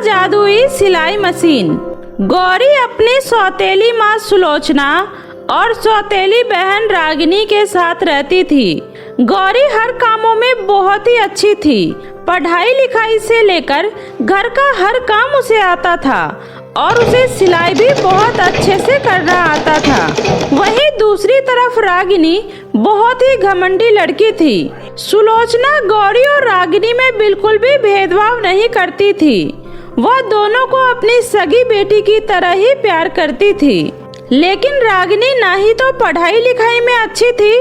जादुई सिलाई मशीन। गौरी अपनी सौतेली माँ सुलोचना और सौतेली बहन रागिनी के साथ रहती थी। गौरी हर कामों में बहुत ही अच्छी थी। पढ़ाई लिखाई से लेकर घर का हर काम उसे आता था और उसे सिलाई भी बहुत अच्छे से करना आता था। वहीं दूसरी तरफ रागिनी बहुत ही घमंडी लड़की थी। सुलोचना गौरी और रागिनी में बिल्कुल भी भेदभाव नहीं करती थी। वह दोनों को अपनी सगी बेटी की तरह ही प्यार करती थी। लेकिन रागिनी ना ही तो पढ़ाई लिखाई में अच्छी थी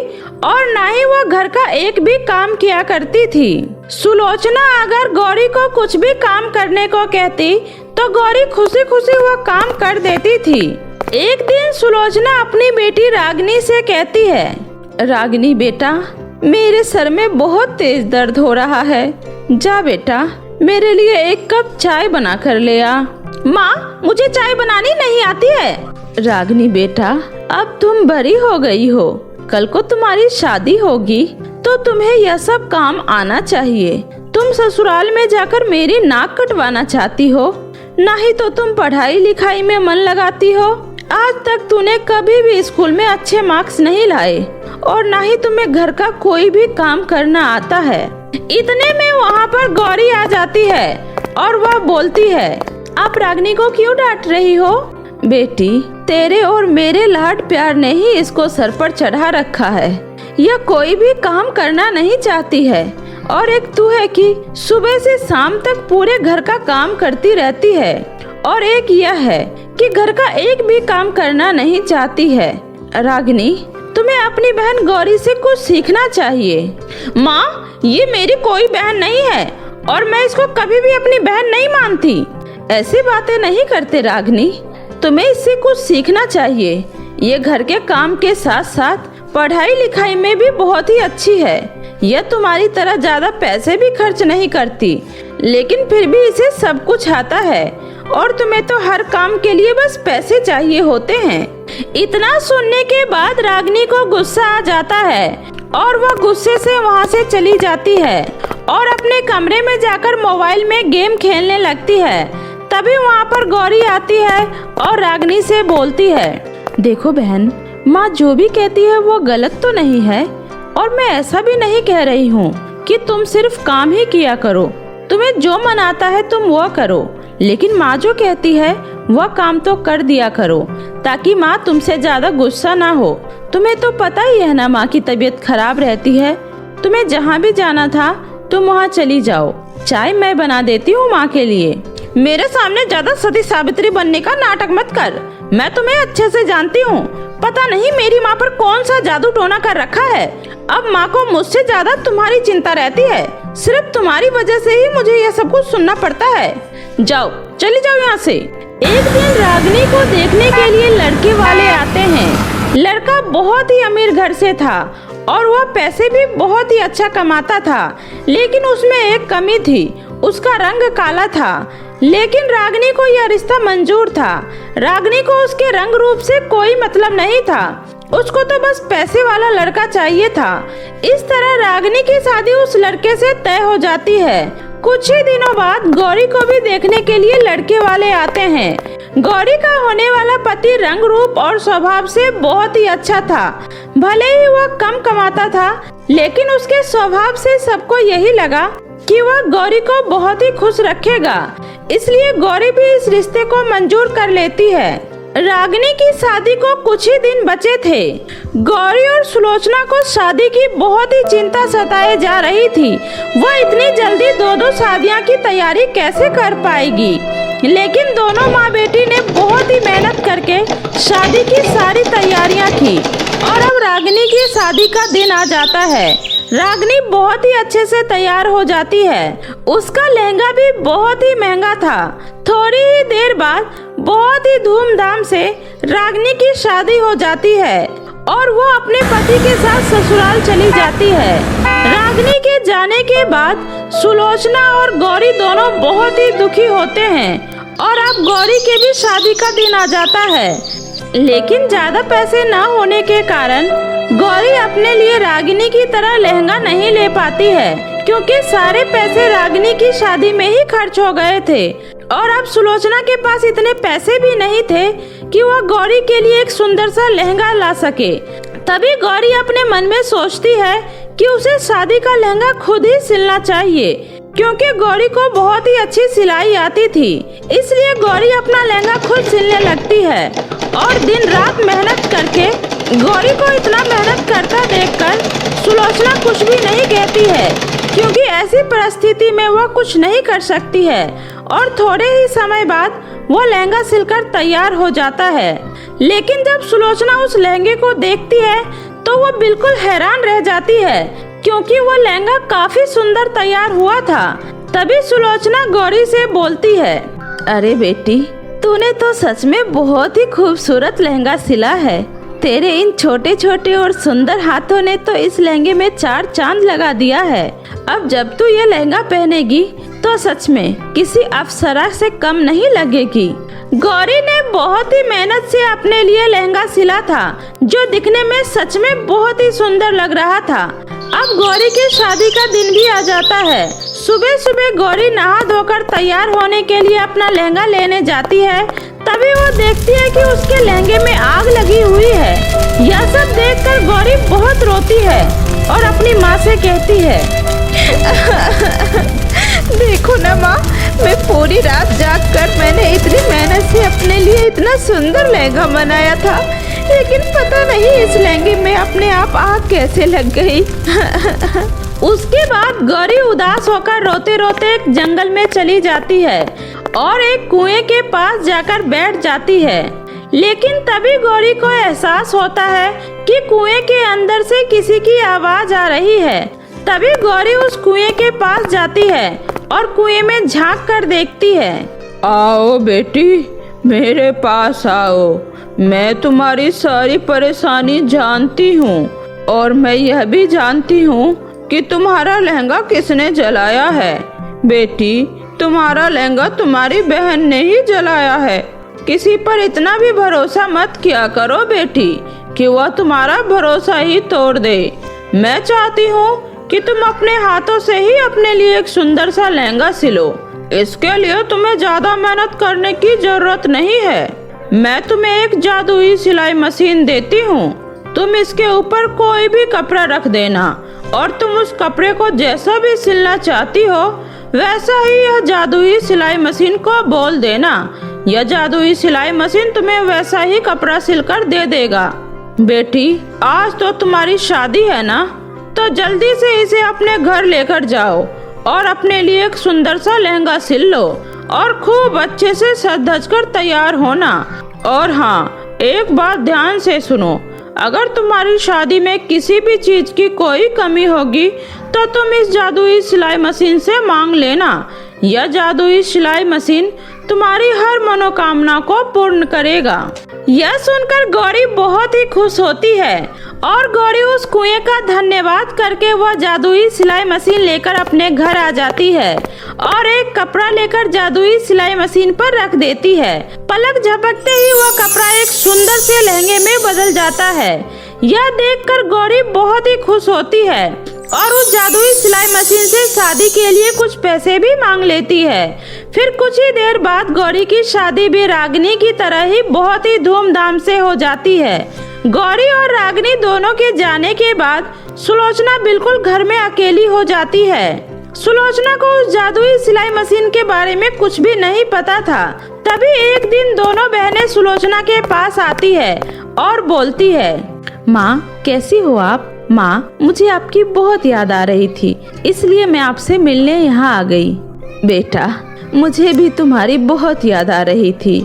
और ना ही वह घर का एक भी काम किया करती थी। सुलोचना अगर गौरी को कुछ भी काम करने को कहती तो गौरी खुशी खुशी वह काम कर देती थी। एक दिन सुलोचना अपनी बेटी रागिनी से कहती है, रागिनी बेटा, मेरे सर में बहुत तेज दर्द हो रहा है। जा बेटा, मेरे लिए एक कप चाय बना कर ले आ। माँ, मुझे चाय बनानी नहीं आती है। रागिनी बेटा, अब तुम बड़ी हो गई हो, कल को तुम्हारी शादी होगी तो तुम्हें यह सब काम आना चाहिए। तुम ससुराल में जाकर मेरी नाक कटवाना चाहती हो, ना ही तो तुम पढ़ाई लिखाई में मन लगाती हो। आज तक तूने कभी भी स्कूल में अच्छे मार्क्स नहीं लाए और ना ही तुम्हें घर का कोई भी काम करना आता है। इतने में वहाँ पर गौरी आ जाती है और वह बोलती है, आप रागिनी को क्यों डांट रही हो? बेटी, तेरे और मेरे लाड प्यार ने ही इसको सर पर चढ़ा रखा है। यह कोई भी काम करना नहीं चाहती है और एक तू है कि सुबह से शाम तक पूरे घर का काम करती रहती है और एक यह है कि घर का एक भी काम करना नहीं चाहती है। रागिनी, तुम्हें अपनी बहन गौरी से कुछ सीखना चाहिए। माँ, ये मेरी कोई बहन नहीं है और मैं इसको कभी भी अपनी बहन नहीं मानती। ऐसी बातें नहीं करते रागिनी, तुम्हें इससे कुछ सीखना चाहिए। ये घर के काम के साथ साथ पढ़ाई लिखाई में भी बहुत ही अच्छी है। यह तुम्हारी तरह ज्यादा पैसे भी खर्च नहीं करती, लेकिन फिर भी इसे सब कुछ आता है और तुम्हें तो हर काम के लिए बस पैसे चाहिए होते हैं। इतना सुनने के बाद रागिनी को गुस्सा आ जाता है और वह गुस्से से वहाँ से चली जाती है और अपने कमरे में जाकर मोबाइल में गेम खेलने लगती है। तभी वहाँ पर गौरी आती है और रागिनी से बोलती है, देखो बहन, माँ जो भी कहती है वो गलत तो नहीं है और मैं ऐसा भी नहीं कह रही हूँ कि तुम सिर्फ काम ही किया करो। तुम्हें जो मन आता है तुम वो करो, लेकिन माँ जो कहती है वह काम तो कर दिया करो ताकि माँ तुमसे ज्यादा गुस्सा ना हो। तुम्हें तो पता ही है ना, माँ की तबीयत खराब रहती है। तुम्हें जहाँ भी जाना था तुम वहाँ चली जाओ। चाय मैं बना देती हूँ माँ के लिए। मेरे सामने ज्यादा सती सावित्री बनने का नाटक मत कर। मैं तुम्हें अच्छे से जानती हूँ। पता नहीं मेरी माँ पर कौन सा जादू टोना कर रखा है। अब माँ को मुझसे ज्यादा तुम्हारी चिंता रहती है। सिर्फ तुम्हारी वजह से ही मुझे यह सब कुछ सुनना पड़ता है। जाओ, चली जाओ यहाँ से। एक दिन रागिनी को देखने के लिए लड़के वाले आते हैं। लड़का बहुत ही अमीर घर से था और वह पैसे भी बहुत ही अच्छा कमाता था, लेकिन उसमें एक कमी थी, उसका रंग काला था। लेकिन रागिनी को यह रिश्ता मंजूर था। रागिनी को उसके रंग रूप से कोई मतलब नहीं था, उसको तो बस पैसे वाला लड़का चाहिए था। इस तरह रागिनी की शादी उस लड़के से तय हो जाती है। कुछ ही दिनों बाद गौरी को भी देखने के लिए लड़के वाले आते हैं। गौरी का होने वाला पति रंग रूप और स्वभाव से बहुत ही अच्छा था। भले ही वह कम कमाता था, लेकिन उसके स्वभाव से सबको यही लगा कि वह गौरी को बहुत ही खुश रखेगा। इसलिए गौरी भी इस रिश्ते को मंजूर कर लेती है। रागिनी की शादी को कुछ ही दिन बचे थे। गौरी और सुलोचना को शादी की बहुत ही चिंता सताए जा रही थी। वह इतनी जल्दी दो शादियां की तैयारी कैसे कर पाएगी, लेकिन दोनों माँ बेटी ने बहुत ही मेहनत करके शादी की सारी तैयारियां की और अब रागिनी की शादी का दिन आ जाता है। रागिनी बहुत ही अच्छे से तैयार हो जाती है। उसका लहंगा भी बहुत ही महंगा था। थोड़ी ही देर बाद बहुत ही धूमधाम से रागिनी की शादी हो जाती है और वो अपने पति के साथ ससुराल चली जाती है। रागिनी के जाने के बाद सुलोचना और गौरी दोनों बहुत ही दुखी होते हैं और अब गौरी के भी शादी का दिन आ जाता है, लेकिन ज्यादा पैसे न होने के कारण गौरी अपने लिए रागिनी की तरह लहंगा नहीं ले पाती है, क्योंकि सारे पैसे रागिनी की शादी में ही खर्च हो गए थे और अब सुलोचना के पास इतने पैसे भी नहीं थे कि वह गौरी के लिए एक सुंदर सा लहंगा ला सके। तभी गौरी अपने मन में सोचती है कि उसे शादी का लहंगा खुद ही सिलना चाहिए, क्योंकि गौरी को बहुत ही अच्छी सिलाई आती थी। इसलिए गौरी अपना लहंगा खुद सिलने लगती है और दिन रात मेहनत करके गौरी को इतना मेहनत करता देखकर सुलोचना कुछ भी नहीं कहती है, क्योंकि ऐसी परिस्थिति में वह कुछ नहीं कर सकती है। और थोड़े ही समय बाद वो लहंगा सिलकर तैयार हो जाता है। लेकिन जब सुलोचना उस लहंगे को देखती है तो वो बिल्कुल हैरान रह जाती है, क्योंकि वो लहंगा काफी सुंदर तैयार हुआ था। तभी सुलोचना गौरी से बोलती है, अरे बेटी, तूने तो सच में बहुत ही खूबसूरत लहंगा सिला है। तेरे इन छोटे छोटे और सुंदर हाथों ने तो इस लहंगे में 4 चांद लगा दिया है। अब जब तू ये लहंगा पहनेगी तो सच में किसी अप्सरा से कम नहीं लगेगी। गौरी ने बहुत ही मेहनत से अपने लिए लहंगा सिला था, जो दिखने में सच में बहुत ही सुंदर लग रहा था। अब गौरी की शादी का दिन भी आ जाता है। सुबह सुबह गौरी नहा धोकर तैयार होने के लिए अपना लहंगा लेने जाती है। तभी वो देखती है कि उसके लहंगे में आग लगी हुई है। यह सब देखकर गौरी बहुत रोती है और अपनी माँ से कहती है, देखो ना माँ, मैं पूरी रात जागकर मैंने इतनी मेहनत से अपने लिए इतना सुंदर लहंगा बनाया था, लेकिन पता नहीं इस लहंगे में अपने आप आग कैसे लग गई। उसके बाद गौरी उदास होकर रोते रोते एक जंगल में चली जाती है और एक कुएं के पास जाकर बैठ जाती है। लेकिन तभी गौरी को एहसास होता है कि कुएं के अंदर से किसी की आवाज आ रही है। तभी गौरी उस कुएं के पास जाती है और कुएं में झांक कर देखती है। आओ बेटी, मेरे पास आओ। मैं तुम्हारी सारी परेशानी जानती हूँ और मैं यह भी जानती हूँ कि तुम्हारा लहंगा किसने जलाया है। बेटी, तुम्हारा लहंगा तुम्हारी बहन ने ही जलाया है। किसी पर इतना भी भरोसा मत किया करो बेटी कि वह तुम्हारा भरोसा ही तोड़ दे। मैं चाहती हूँ कि तुम अपने हाथों से ही अपने लिए एक सुंदर सा लहंगा सिलो। इसके लिए तुम्हें ज्यादा मेहनत करने की जरूरत नहीं है। मैं तुम्हें एक जादुई सिलाई मशीन देती हूँ। तुम इसके ऊपर कोई भी कपड़ा रख देना और तुम उस कपड़े को जैसा भी सिलना चाहती हो वैसा ही यह जादुई सिलाई मशीन को बोल देना। यह जादुई सिलाई मशीन तुम्हें वैसा ही कपड़ा सिलकर दे देगा। बेटी, आज तो तुम्हारी शादी है ना, तो जल्दी से इसे अपने घर लेकर जाओ और अपने लिए एक सुंदर सा लहंगा सिल लो और खूब अच्छे से सज धज कर तैयार होना। और हाँ, एक बात ध्यान से सुनो, अगर तुम्हारी शादी में किसी भी चीज की कोई कमी होगी तो तुम इस जादुई सिलाई मशीन से मांग लेना। यह जादुई सिलाई मशीन तुम्हारी हर मनोकामना को पूर्ण करेगा। यह सुनकर गौरी बहुत ही खुश होती है और गौरी उस कुएं का धन्यवाद करके वह जादुई सिलाई मशीन लेकर अपने घर आ जाती है और एक कपड़ा लेकर जादुई सिलाई मशीन पर रख देती है। पलक झपकते ही वह कपड़ा एक सुंदर से लहंगे में बदल जाता है। यह देखकर गौरी बहुत ही खुश होती है और उस जादुई सिलाई मशीन से शादी के लिए कुछ पैसे भी मांग लेती है। फिर कुछ ही देर बाद गौरी की शादी भी रागिनी की तरह ही बहुत ही धूमधाम से हो जाती है। गौरी और रागिनी दोनों के जाने के बाद सुलोचना बिल्कुल घर में अकेली हो जाती है। सुलोचना को उस जादुई सिलाई मशीन के बारे में कुछ भी नहीं पता था। तभी एक दिन दोनों बहनें सुलोचना के पास आती है और बोलती है, माँ कैसी हो आप? माँ, मुझे आपकी बहुत याद आ रही थी, इसलिए मैं आपसे मिलने यहाँ आ गई। बेटा, मुझे भी तुम्हारी बहुत याद आ रही थी।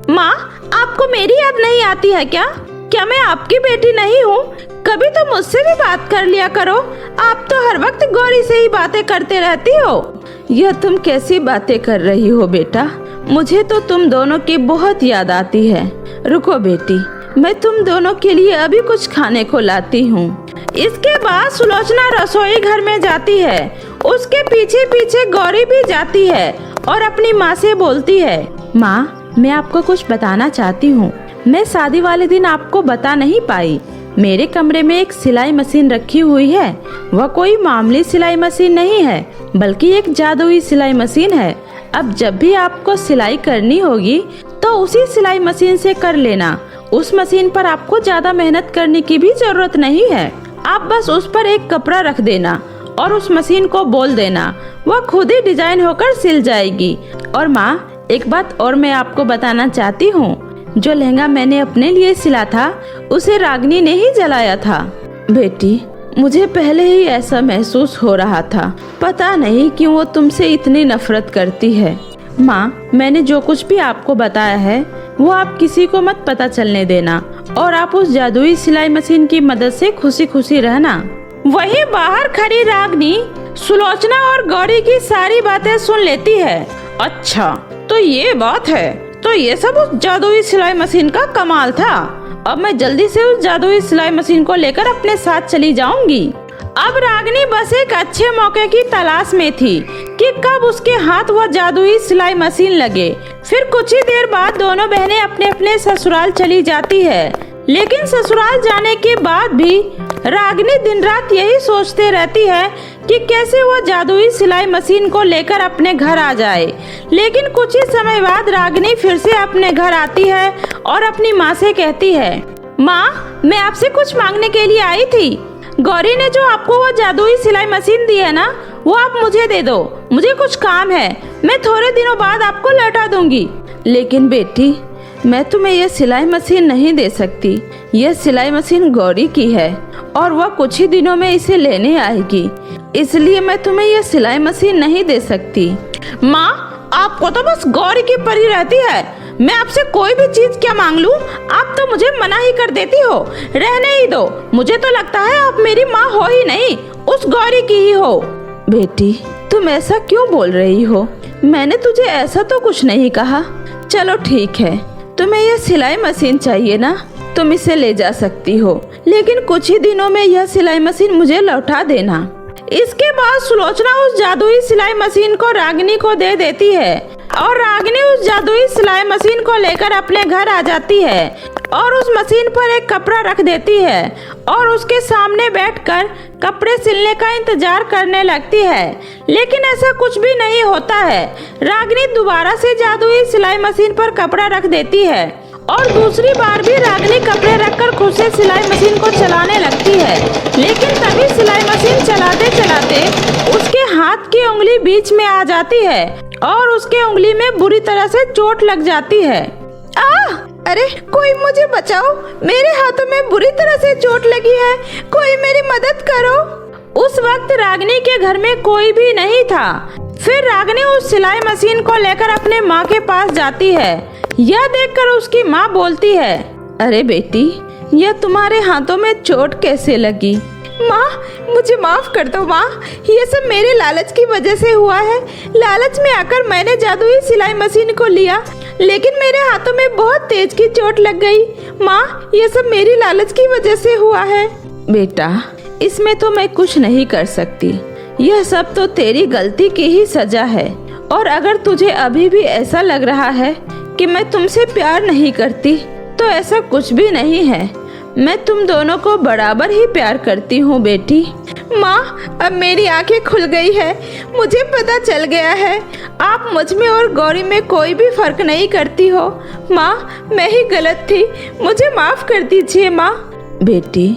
माँ, आपको मेरी याद नहीं आती है क्या? क्या मैं आपकी बेटी नहीं हूँ? कभी तो मुझसे भी बात कर लिया करो। आप तो हर वक्त गौरी से ही बातें करते रहती हो। यह तुम कैसी बातें कर रही हो बेटा? मुझे तो तुम दोनों की बहुत याद आती है। रुको बेटी, मैं तुम दोनों के लिए अभी कुछ खाने को लाती हूँ। इसके बाद सुलोचना रसोई घर में जाती है। उसके पीछे पीछे गौरी भी जाती है और अपनी माँ से बोलती है, माँ, मैं आपको कुछ बताना चाहती हूँ। मैं शादी वाले दिन आपको बता नहीं पाई। मेरे कमरे में एक सिलाई मशीन रखी हुई है। वह कोई मामूली सिलाई मशीन नहीं है, बल्कि एक जादुई सिलाई मशीन है। अब जब भी आपको सिलाई करनी होगी तो उसी सिलाई मशीन से कर लेना। उस मशीन पर आपको ज्यादा मेहनत करने की भी जरूरत नहीं है। आप बस उस पर एक कपड़ा रख देना और उस मशीन को बोल देना, वह खुद ही डिजाइन होकर सिल जाएगी। और माँ, एक बात और मैं आपको बताना चाहती हूँ, जो लहंगा मैंने अपने लिए सिला था उसे रागिनी ने ही जलाया था। बेटी, मुझे पहले ही ऐसा महसूस हो रहा था, पता नहीं क्यों वो तुमसे इतनी नफरत करती है। माँ, मैंने जो कुछ भी आपको बताया है वो आप किसी को मत पता चलने देना और आप उस जादुई सिलाई मशीन की मदद से खुशी खुशी रहना। वहीं बाहर खड़ी रागिनी सुलोचना और गौरी की सारी बातें सुन लेती है। अच्छा, तो ये बात है, तो ये सब उस जादुई सिलाई मशीन का कमाल था। अब मैं जल्दी से उस जादुई सिलाई मशीन को लेकर अपने साथ चली जाऊंगी। अब रागिनी बस एक अच्छे मौके की तलाश में थी कि कब उसके हाथ वह जादुई सिलाई मशीन लगे। फिर कुछ ही देर बाद दोनों बहनें अपने अपने ससुराल चली जाती है। लेकिन ससुराल जाने के बाद भी रागिनी दिन रात यही सोचते रहती है कि कैसे वह जादुई सिलाई मशीन को लेकर अपने घर आ जाए। लेकिन कुछ ही समय बाद रागिनी फिर से अपने घर आती है और अपनी माँ से कहती है, माँ, मैं आपसे कुछ मांगने के लिए आई थी। गौरी ने जो आपको वो जादुई सिलाई मशीन दी है ना, वो आप मुझे दे दो। मुझे कुछ काम है, मैं थोड़े दिनों बाद आपको लौटा दूंगी। लेकिन बेटी, मैं तुम्हें यह सिलाई मशीन नहीं दे सकती। यह सिलाई मशीन गौरी की है और वह कुछ ही दिनों में इसे लेने आएगी, इसलिए मैं तुम्हें यह सिलाई मशीन नहीं दे सकती। माँ, आपको तो बस गौरी की परी रहती है। मैं आपसे कोई भी चीज क्या मांग लूं, आप तो मुझे मना ही कर देती हो। रहने ही दो, मुझे तो लगता है आप मेरी माँ हो ही नहीं, उस गौरी की ही हो। बेटी, तुम ऐसा क्यों बोल रही हो? मैंने तुझे ऐसा तो कुछ नहीं कहा। चलो ठीक है, तुम्हें यह सिलाई मशीन चाहिए ना, तुम इसे ले जा सकती हो, लेकिन कुछ ही दिनों में यह सिलाई मशीन मुझे लौटा देना। इसके बाद सुलोचना उस जादुई सिलाई मशीन को रागिनी को दे देती है और रागिनी उस जादुई सिलाई मशीन को लेकर अपने घर आ जाती है और उस मशीन पर एक कपड़ा रख देती है और उसके सामने बैठकर कपड़े सिलने का इंतजार करने लगती है। लेकिन ऐसा कुछ भी नहीं होता है। रागिनी दोबारा से जादुई सिलाई मशीन पर कपड़ा रख देती है और दूसरी बार भी रागिनी कपड़े रखकर खुद से सिलाई मशीन को चलाने लगती है। लेकिन तभी सिलाई मशीन चलाते चलाते उसके हाथ की उंगली बीच में आ जाती है और उसके उंगली में बुरी तरह से चोट लग जाती है। अरे, कोई मुझे बचाओ, मेरे हाथों में बुरी तरह से चोट लगी है, कोई मेरी मदद करो। उस वक्त रागिनी के घर में कोई भी नहीं था। फिर रागिनी उस सिलाई मशीन को लेकर अपने माँ के पास जाती है। यह देखकर उसकी माँ बोलती है, अरे बेटी, यह तुम्हारे हाथों में चोट कैसे लगी? माँ, मुझे माफ कर दो माँ, ये सब मेरे लालच की वजह से हुआ है। लालच में आकर मैंने जादुई सिलाई मशीन को लिया, लेकिन मेरे हाथों में बहुत तेज की चोट लग गई। माँ, ये सब मेरी लालच की वजह से हुआ है। बेटा, इसमें तो मैं कुछ नहीं कर सकती, यह सब तो तेरी गलती की ही सजा है। और अगर तुझे अभी भी ऐसा लग रहा है कि मैं तुमसे प्यार नहीं करती, तो ऐसा कुछ भी नहीं है। मैं तुम दोनों को बराबर ही प्यार करती हूँ बेटी। माँ, अब मेरी आंखें खुल गई है, मुझे पता चल गया है आप मुझ में और गौरी में कोई भी फर्क नहीं करती हो। माँ, मैं ही गलत थी, मुझे माफ कर दीजिए माँ। बेटी,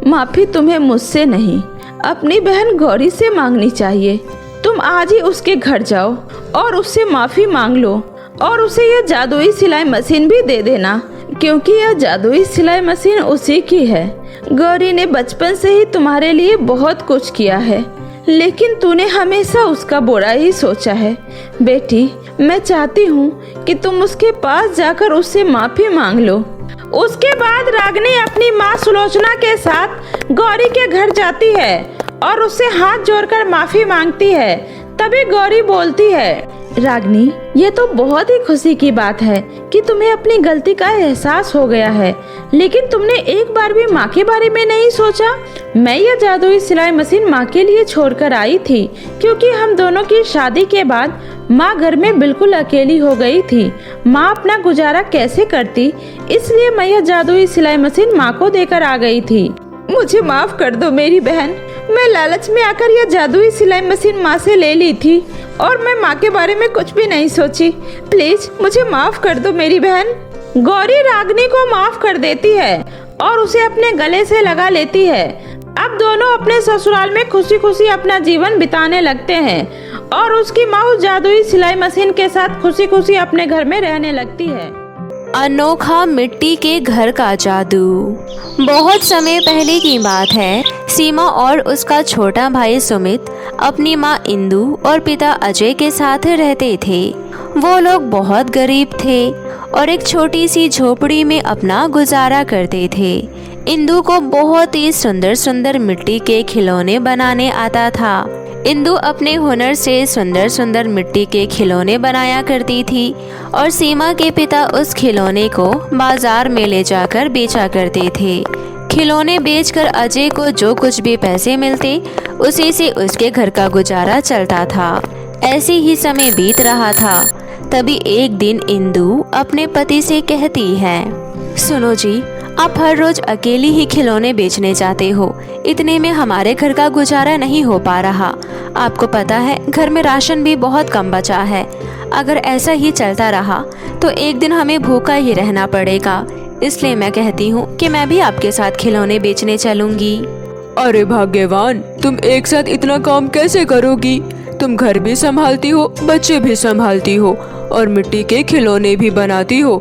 माफी तुम्हें मुझसे नहीं, अपनी बहन गौरी से मांगनी चाहिए। तुम आज ही उसके घर जाओ और उससे माफी मांग लो और उसे यह जादुई सिलाई मशीन भी दे देना, क्योंकि यह जादुई सिलाई मशीन उसी की है। गौरी ने बचपन से ही तुम्हारे लिए बहुत कुछ किया है, लेकिन तूने हमेशा उसका बुरा ही सोचा है। बेटी, मैं चाहती हूँ कि तुम उसके पास जाकर उससे माफी मांग लो। उसके बाद रागिनी अपनी माँ सुलोचना के साथ गौरी के घर जाती है और उससे हाथ जोड़कर माफी मांगती है। तभी गौरी बोलती है, रागिनी, ये तो बहुत ही खुशी की बात है कि तुम्हें अपनी गलती का एहसास हो गया है, लेकिन तुमने एक बार भी माँ के बारे में नहीं सोचा। मैं यह जादुई सिलाई मशीन माँ के लिए छोड़कर आई थी, क्योंकि हम दोनों की शादी के बाद माँ घर में बिल्कुल अकेली हो गई थी। माँ अपना गुजारा कैसे करती, इसलिए मैं यह जादुई सिलाई मशीन माँ को देकर आ गई थी। मुझे माफ कर दो मेरी बहन, मैं लालच में आकर यह जादुई सिलाई मशीन माँ से ले ली थी और मैं माँ के बारे में कुछ भी नहीं सोची। प्लीज मुझे माफ कर दो मेरी बहन। गौरी रागिनी को माफ कर देती है और उसे अपने गले से लगा लेती है। अब दोनों अपने ससुराल में खुशी खुशी अपना जीवन बिताने लगते हैं और उसकी माँ उस जादुई सिलाई मशीन के साथ खुशी खुशी अपने घर में रहने लगती है। अनोखा मिट्टी के घर का जादू। बहुत समय पहले की बात है। सीमा और उसका छोटा भाई सुमित अपनी माँ इंदु और पिता अजय के साथ रहते थे। वो लोग बहुत गरीब थे और एक छोटी सी झोपड़ी में अपना गुजारा करते थे। इंदु को बहुत ही सुंदर सुंदर मिट्टी के खिलौने बनाने आता था। इंदु अपने हुनर से सुंदर सुंदर मिट्टी के खिलौने बनाया करती थी और सीमा के पिता उस खिलौने को बाजार में ले जाकर बेचा करते थे। खिलौने बेचकर अजय को जो कुछ भी पैसे मिलते उसी से उसके घर का गुजारा चलता था। ऐसे ही समय बीत रहा था। तभी एक दिन इंदु अपने पति से कहती है, सुनो जी, आप हर रोज अकेली ही खिलौने बेचने जाते हो। इतने में हमारे घर का गुजारा नहीं हो पा रहा। आपको पता है घर में राशन भी बहुत कम बचा है। अगर ऐसा ही चलता रहा तो एक दिन हमें भूखा ही रहना पड़ेगा। इसलिए मैं कहती हूँ कि मैं भी आपके साथ खिलौने बेचने चलूंगी। अरे भाग्यवान, तुम एक साथ इतना काम कैसे करोगी? तुम घर भी संभालती हो, बच्चे भी संभालती हो और मिट्टी के खिलौने भी बनाती हो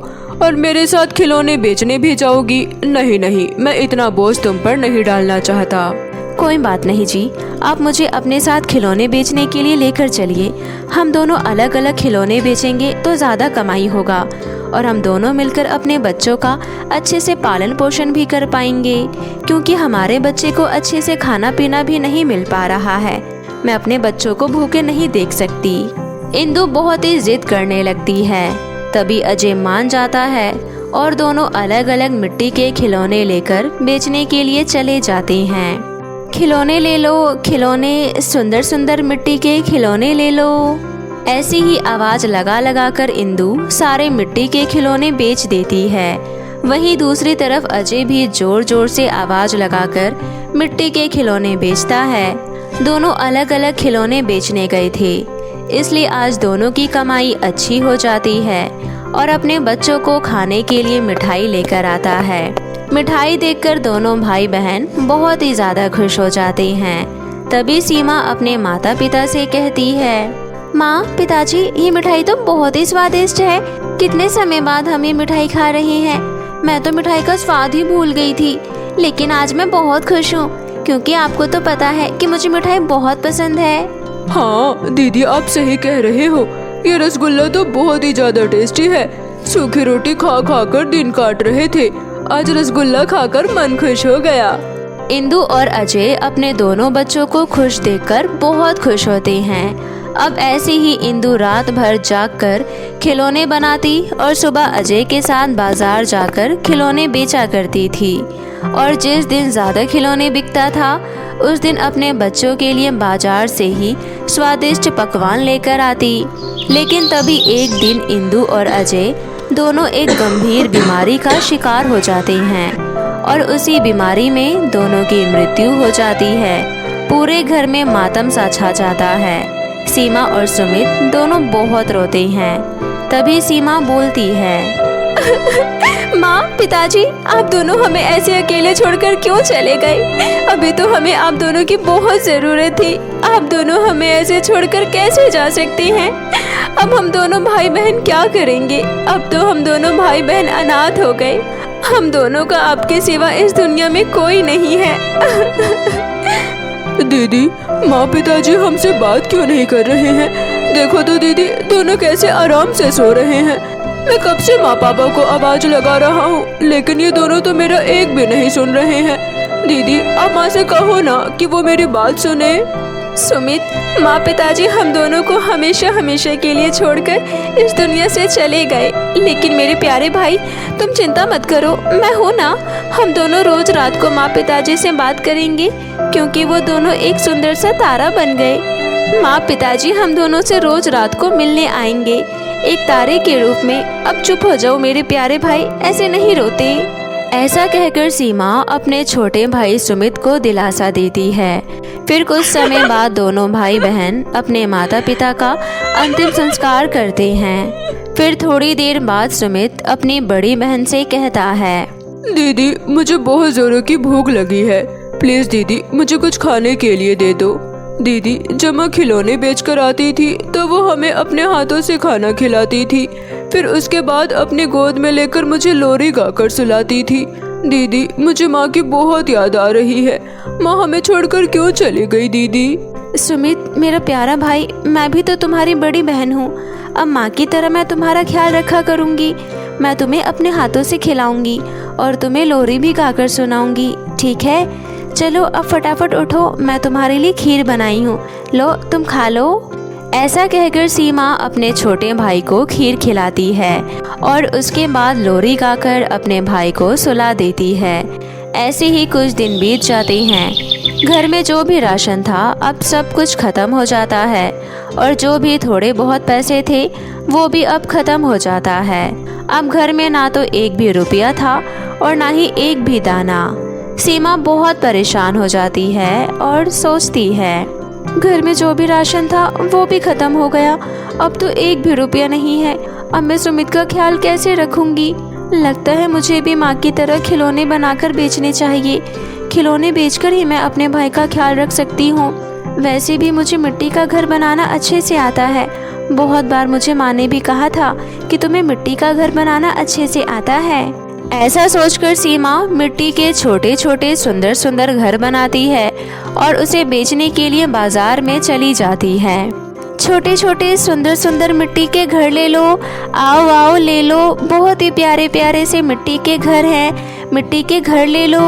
और मेरे साथ खिलौने बेचने भी जाओगी? नहीं नहीं, मैं इतना बोझ तुम पर नहीं डालना चाहता। कोई बात नहीं जी, आप मुझे अपने साथ खिलौने बेचने के लिए लेकर चलिए। हम दोनों अलग अलग खिलौने बेचेंगे तो ज़्यादा कमाई होगा और हम दोनों मिलकर अपने बच्चों का अच्छे से पालन पोषण भी कर पाएंगे, क्योंकि हमारे बच्चे को अच्छे से खाना पीना भी नहीं मिल पा रहा है। मैं अपने बच्चों को भूखे नहीं देख सकती। इंदु बहुत ही जिद करने लगती है। तभी अजय मान जाता है और दोनों अलग अलग मिट्टी के खिलौने लेकर बेचने के लिए चले जाते हैं। खिलौने ले लो, खिलौने, सुंदर सुंदर मिट्टी के खिलौने ले लो। ऐसी ही आवाज लगा लगा कर इंदु सारे मिट्टी के खिलौने बेच देती है। वहीं दूसरी तरफ अजय भी जोर जोर से आवाज लगाकर मिट्टी के खिलौने बेचता है। दोनों अलग अलग खिलौने बेचने गए थे, इसलिए आज दोनों की कमाई अच्छी हो जाती है और अपने बच्चों को खाने के लिए मिठाई लेकर आता है। मिठाई देखकर दोनों भाई बहन बहुत ही ज़्यादा खुश हो जाते हैं। तभी सीमा अपने माता पिता से कहती है, माँ, पिताजी, ये मिठाई तो बहुत ही स्वादिष्ट है। कितने समय बाद हम ये मिठाई खा रहे हैं। मैं तो मिठाई का स्वाद ही भूल गई थी, लेकिन आज मैं बहुत खुश हूँ क्योंकि आपको तो पता है कि मुझे मिठाई बहुत पसंद है। हाँ दीदी, आप सही कह रहे हो। ये रसगुल्ला तो बहुत ही ज्यादा टेस्टी है। सूखी रोटी खा खा कर दिन काट रहे थे, आज रसगुल्ला खाकर मन खुश हो गया। इंदु और अजय अपने दोनों बच्चों को खुश देखकर बहुत खुश होते हैं। अब ऐसे ही इंदु रात भर जागकर खिलौने बनाती और सुबह अजय के साथ बाजार जाकर खिलौने बेचा करती थी और जिस दिन ज़्यादा खिलौने बिकता था उस दिन अपने बच्चों के लिए बाजार से ही स्वादिष्ट पकवान लेकर आती। लेकिन तभी एक दिन इंदु और अजय दोनों एक गंभीर बीमारी का शिकार हो जाते हैं और उसी बीमारी में दोनों की मृत्यु हो जाती है। पूरे घर में मातम सा छा जाता है। सीमा और सुमित दोनों बहुत रोते हैं। तभी सीमा बोलती है, माँ, पिताजी, आप दोनों हमें ऐसे अकेले छोड़कर क्यों चले गए? अभी तो हमें आप दोनों की बहुत ज़रूरत थी। आप दोनों हमें ऐसे छोड़कर कैसे जा सकते हैं? अब हम दोनों भाई बहन क्या करेंगे? अब तो हम दोनों भाई बहन अनाथ हो गए। हम दोनों का आपके सिवा इस दुनिया में कोई नहीं है। दीदी, माँ पिताजी हमसे बात क्यों नहीं कर रहे हैं? देखो तो दीदी, दोनों कैसे आराम से सो रहे हैं। मैं कब से माँ पापा को आवाज लगा रहा हूँ, लेकिन ये दोनों तो मेरा एक भी नहीं सुन रहे हैं। दीदी, आप माँ से कहो ना कि वो मेरी बात सुने। सुमित, माँ पिताजी हम दोनों को हमेशा हमेशा के लिए छोड़कर इस दुनिया से चले गए, लेकिन मेरे प्यारे भाई, तुम चिंता मत करो, मैं हूँ ना। हम दोनों रोज रात को माँ पिताजी से बात करेंगे, क्योंकि वो दोनों एक सुंदर सा तारा बन गए। माँ पिताजी हम दोनों से रोज रात को मिलने आएंगे, एक तारे के रूप में। अब चुप हो जाओ मेरे प्यारे भाई, ऐसे नहीं रोते। ऐसा कहकर सीमा अपने छोटे भाई सुमित को दिलासा देती है। फिर कुछ समय बाद दोनों भाई बहन अपने माता पिता का अंतिम संस्कार करते हैं। फिर थोड़ी देर बाद सुमित अपनी बड़ी बहन से कहता है, दीदी मुझे बहुत जोरों की भूख लगी है, प्लीज दीदी मुझे कुछ खाने के लिए दे दो। दीदी जब मैं खिलौने बेचकर आती थी तो वो हमें अपने हाथों से खाना खिलाती थी, फिर उसके बाद अपनी गोद में लेकर मुझे लोरी गाकर सुलाती थी। दीदी मुझे माँ की बहुत याद आ रही है, माँ हमें छोड़कर क्यों चली गई दीदी? सुमित मेरा प्यारा भाई, मैं भी तो तुम्हारी बड़ी बहन हूँ। अब माँ की तरह मैं तुम्हारा ख्याल रखा करूँगी। मैं तुम्हें अपने हाथों से खिलाऊंगी और तुम्हें लोरी भी गाकर सुनाऊंगी, ठीक है? चलो अब फटाफट उठो, मैं तुम्हारे लिए खीर बनाई हूँ, लो तुम खा लो। ऐसा कहकर सीमा अपने छोटे भाई को खीर खिलाती है और उसके बाद लोरी गाकर अपने भाई को सुला देती है। ऐसे ही कुछ दिन बीत जाते हैं। घर में जो भी राशन था अब सब कुछ खत्म हो जाता है और जो भी थोड़े बहुत पैसे थे वो भी अब खत्म हो जाता है। अब घर में ना तो एक भी रुपया था और ना ही एक भी दाना। सीमा बहुत परेशान हो जाती है और सोचती है, घर में जो भी राशन था वो भी खत्म हो गया, अब तो एक भी रुपया नहीं है। अब मैं सुमित का ख्याल कैसे रखूंगी? लगता है मुझे भी माँ की तरह खिलौने बनाकर बेचने चाहिए। खिलौने बेचकर ही मैं अपने भाई का ख्याल रख सकती हूँ। वैसे भी मुझे मिट्टी का घर बनाना अच्छे से आता है। बहुत बार मुझे माँ ने भी कहा था कि तुम्हें मिट्टी का घर बनाना अच्छे से आता है। ऐसा सोचकर सीमा मिट्टी के छोटे छोटे सुंदर सुंदर घर बनाती है और उसे बेचने के लिए बाजार में चली जाती है। छोटे छोटे सुंदर सुंदर मिट्टी के घर ले लो, आओ आओ ले लो, बहुत ही प्यारे प्यारे से मिट्टी के घर हैं, मिट्टी के घर ले लो।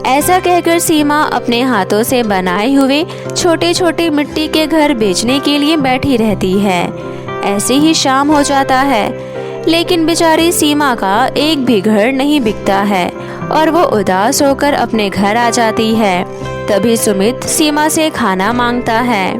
ऐसा कहकर सीमा अपने हाथों से बनाए हुए छोटे छोटे मिट्टी के घर बेचने के लिए बैठी रहती है। ऐसे ही शाम हो जाता है, लेकिन बेचारी सीमा का एक भी घर नहीं बिकता है और वो उदास होकर अपने घर आ जाती है। तभी सुमित सीमा से खाना मांगता है।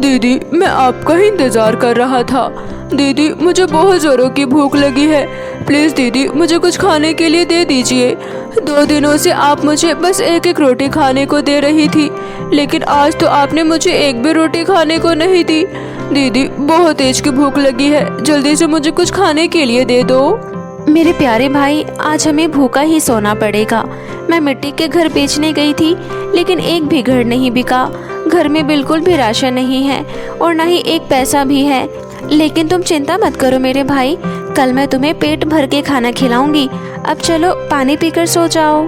दीदी मैं आपका ही इंतजार कर रहा था। दीदी मुझे बहुत जोरों की भूख लगी है, प्लीज दीदी मुझे कुछ खाने के लिए दे दीजिए। 2 दिनों से आप मुझे बस एक एक रोटी खाने को दे रही थी, लेकिन आज तो आपने मुझे एक भी रोटी खाने को नहीं दी। दीदी बहुत तेज की भूख लगी है, जल्दी से मुझे कुछ खाने के लिए दे दो। मेरे प्यारे भाई, आज हमें भूखा ही सोना पड़ेगा। मैं मिट्टी के घर बेचने गई थी, लेकिन एक भी घर नहीं बिका। घर में बिल्कुल भी राशन नहीं है और ना ही एक पैसा भी है। लेकिन तुम चिंता मत करो मेरे भाई, कल मैं तुम्हें पेट भर के खाना खिलाऊंगी। अब चलो पानी पीकर सो जाओ।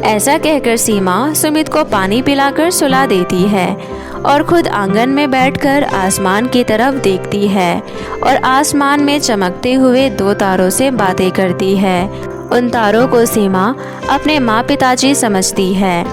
ऐसा कहकर सीमा सुमित को पानी पिलाकर सुला देती है और खुद आंगन में बैठकर आसमान की तरफ देखती है और आसमान में चमकते हुए 2 तारों से बातें करती है। उन तारों को सीमा अपने माँ पिताजी समझती है।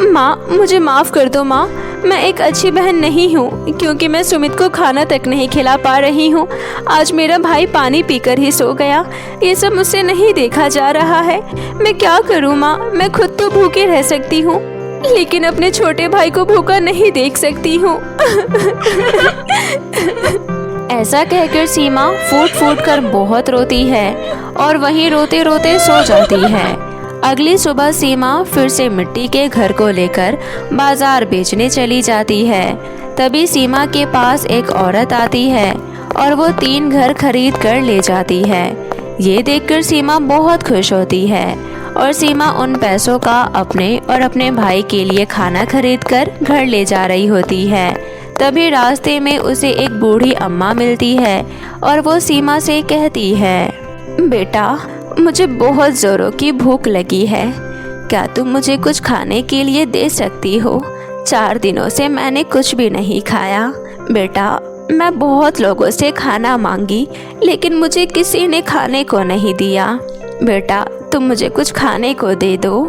माँ मुझे माफ़ कर दो माँ, मैं एक अच्छी बहन नहीं हूँ क्योंकि मैं सुमित को खाना तक नहीं खिला पा रही हूँ। आज मेरा भाई पानी पीकर ही सो गया, ये सब मुझसे नहीं देखा जा रहा है। मैं क्या करूँ माँ, मैं खुद तो भूखी रह सकती हूँ लेकिन अपने छोटे भाई को भूखा नहीं देख सकती हूँ। ऐसा कहकर सीमा फूट फूट कर बहुत रोती है और वहीं रोते रोते सो जाती है। अगली सुबह सीमा फिर से मिट्टी के घर को लेकर बाजार बेचने चली जाती है। तभी सीमा के पास एक औरत आती है और वो 3 घर खरीद कर ले जाती है। ये देखकर सीमा बहुत खुश होती है और सीमा उन पैसों का अपने और अपने भाई के लिए खाना खरीद कर घर ले जा रही होती है। तभी रास्ते में उसे एक बूढ़ी अम्मा मिलती है और वो सीमा से कहती है, बेटा मुझे बहुत ज़ोरों की भूख लगी है, क्या तुम मुझे कुछ खाने के लिए दे सकती हो? 4 दिनों से मैंने कुछ भी नहीं खाया। बेटा मैं बहुत लोगों से खाना मांगी लेकिन मुझे किसी ने खाने को नहीं दिया। बेटा तुम मुझे कुछ खाने को दे दो।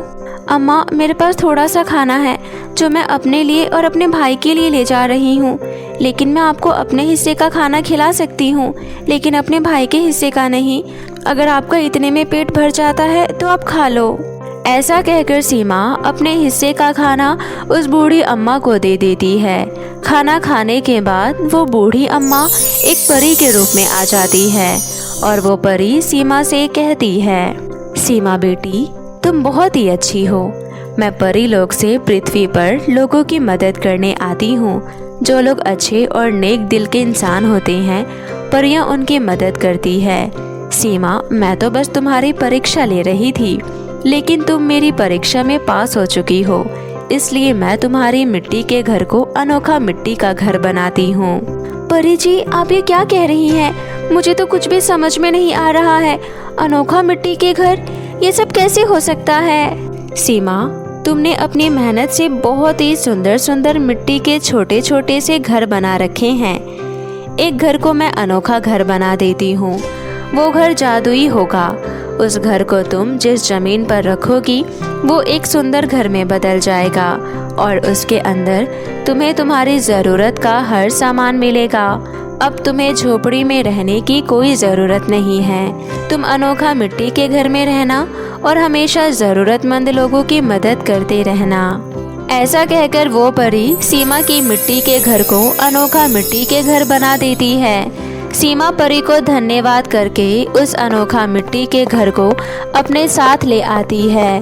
अम्मा मेरे पास थोड़ा सा खाना है जो मैं अपने लिए और अपने भाई के लिए ले जा रही हूँ, लेकिन मैं आपको अपने हिस्से का खाना खिला सकती हूँ लेकिन अपने भाई के हिस्से का नहीं। अगर आपका इतने में पेट भर जाता है तो आप खा लो। ऐसा कहकर सीमा अपने हिस्से का खाना उस बूढ़ी अम्मा को दे देती है। खाना खाने के बाद वो बूढ़ी अम्मा एक परी के रूप में आ जाती है और वो परी सीमा से कहती है, सीमा बेटी तुम बहुत ही अच्छी हो। मैं परी लोक से पृथ्वी पर लोगों की मदद करने आती हूँ। जो लोग अच्छे और नेक दिल के इंसान होते हैं, परियां उनकी मदद करती है। सीमा, मैं तो बस तुम्हारी परीक्षा ले रही थी, लेकिन तुम मेरी परीक्षा में पास हो चुकी हो, इसलिए मैं तुम्हारी मिट्टी के घर को अनोखा मिट्टी का घर बनाती हूँ। परी जी, आप ये क्या कह रही हैं? मुझे तो कुछ भी समझ में नहीं आ रहा है। अनोखा मिट्टी के घर, ये सब कैसे हो सकता है? सीमा, तुमने अपनी मेहनत से बहुत ही सुंदर सुंदर मिट्टी के छोटे छोटे से घर बना रखे हैं। एक घर को मैं अनोखा घर बना देती हूँ। वो घर जादुई होगा। उस घर को तुम जिस जमीन पर रखोगी वो एक सुंदर घर में बदल जाएगा और उसके अंदर तुम्हें तुम्हारी ज़रूरत का हर सामान मिलेगा। अब तुम्हें झोपड़ी में रहने की कोई ज़रूरत नहीं है। तुम अनोखा मिट्टी के घर में रहना और हमेशा ज़रूरतमंद लोगों की मदद करते रहना। ऐसा कहकर वो परी सीमा की मिट्टी के घर को अनोखा मिट्टी के घर बना देती है। सीमा परी को धन्यवाद करके उस अनोखा मिट्टी के घर को अपने साथ ले आती है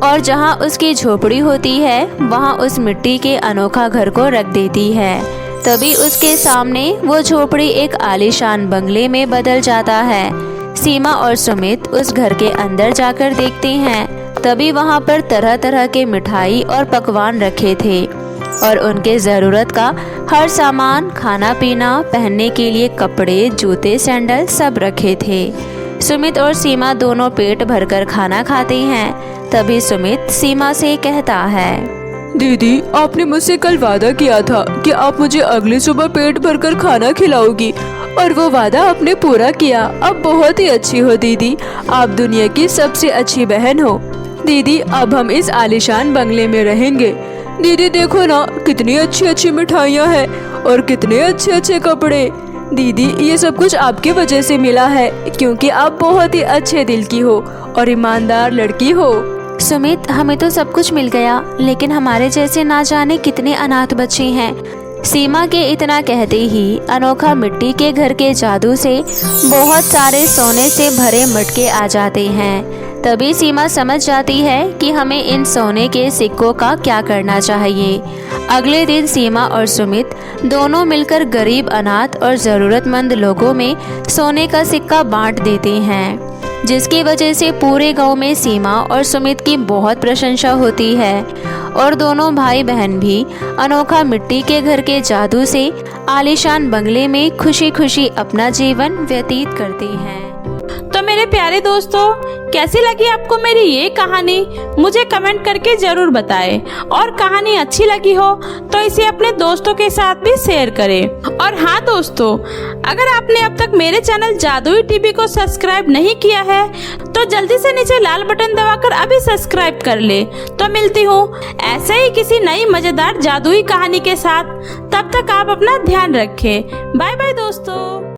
और जहाँ उसकी झोपड़ी होती है वहाँ उस मिट्टी के अनोखा घर को रख देती है। तभी उसके सामने वो झोपड़ी एक आलीशान बंगले में बदल जाता है। सीमा और सुमित उस घर के अंदर जाकर देखते हैं। तभी वहाँ पर तरह तरह के मिठाई और पकवान रखे थे और उनके ज़रूरत का हर सामान, खाना पीना, पहनने के लिए कपड़े, जूते, सैंडल सब रखे थे। सुमित और सीमा दोनों पेट भरकर खाना खाते हैं। तभी सुमित सीमा से कहता है, दीदी, आपने मुझसे कल वादा किया था कि आप मुझे अगली सुबह पेट भरकर खाना खिलाओगी और वो वादा आपने पूरा किया। अब बहुत ही अच्छी हो दीदी, आप दुनिया की सबसे अच्छी बहन हो। दीदी, अब हम इस आलीशान बंगले में रहेंगे। दीदी देखो ना, कितनी अच्छी अच्छी मिठाइयाँ हैं और कितने अच्छे अच्छे कपड़े। दीदी, ये सब कुछ आपकी वजह से मिला है, क्योंकि आप बहुत ही अच्छे दिल की हो और ईमानदार लड़की हो। सुमित, हमें तो सब कुछ मिल गया, लेकिन हमारे जैसे ना जाने कितने अनाथ बच्चे हैं। सीमा के इतना कहते ही अनोखा मिट्टी के घर के जादू से बहुत सारे सोने से भरे मटके आ जाते हैं। तभी सीमा समझ जाती है कि हमें इन सोने के सिक्कों का क्या करना चाहिए। अगले दिन सीमा और सुमित दोनों मिलकर गरीब, अनाथ और ज़रूरतमंद लोगों में सोने का सिक्का बांट देते हैं, जिसकी वजह से पूरे गांव में सीमा और सुमित की बहुत प्रशंसा होती है और दोनों भाई बहन भी अनोखा मिट्टी के घर के जादू से आलीशान बंगले में खुशी खुशी अपना जीवन व्यतीत करते हैं। तो मेरे प्यारे दोस्तों, कैसी लगी आपको मेरी ये कहानी? मुझे कमेंट करके जरूर बताएं और कहानी अच्छी लगी हो तो इसे अपने दोस्तों के साथ भी शेयर करें। और हाँ दोस्तों, अगर आपने अब तक मेरे चैनल जादुई टीवी को सब्सक्राइब नहीं किया है तो जल्दी से नीचे लाल बटन दबाकर अभी सब्सक्राइब कर ले। तो मिलती हूँ ऐसे ही किसी नई मजेदार जादुई कहानी के साथ। तब तक आप अपना ध्यान रखें। बाय बाय दोस्तों।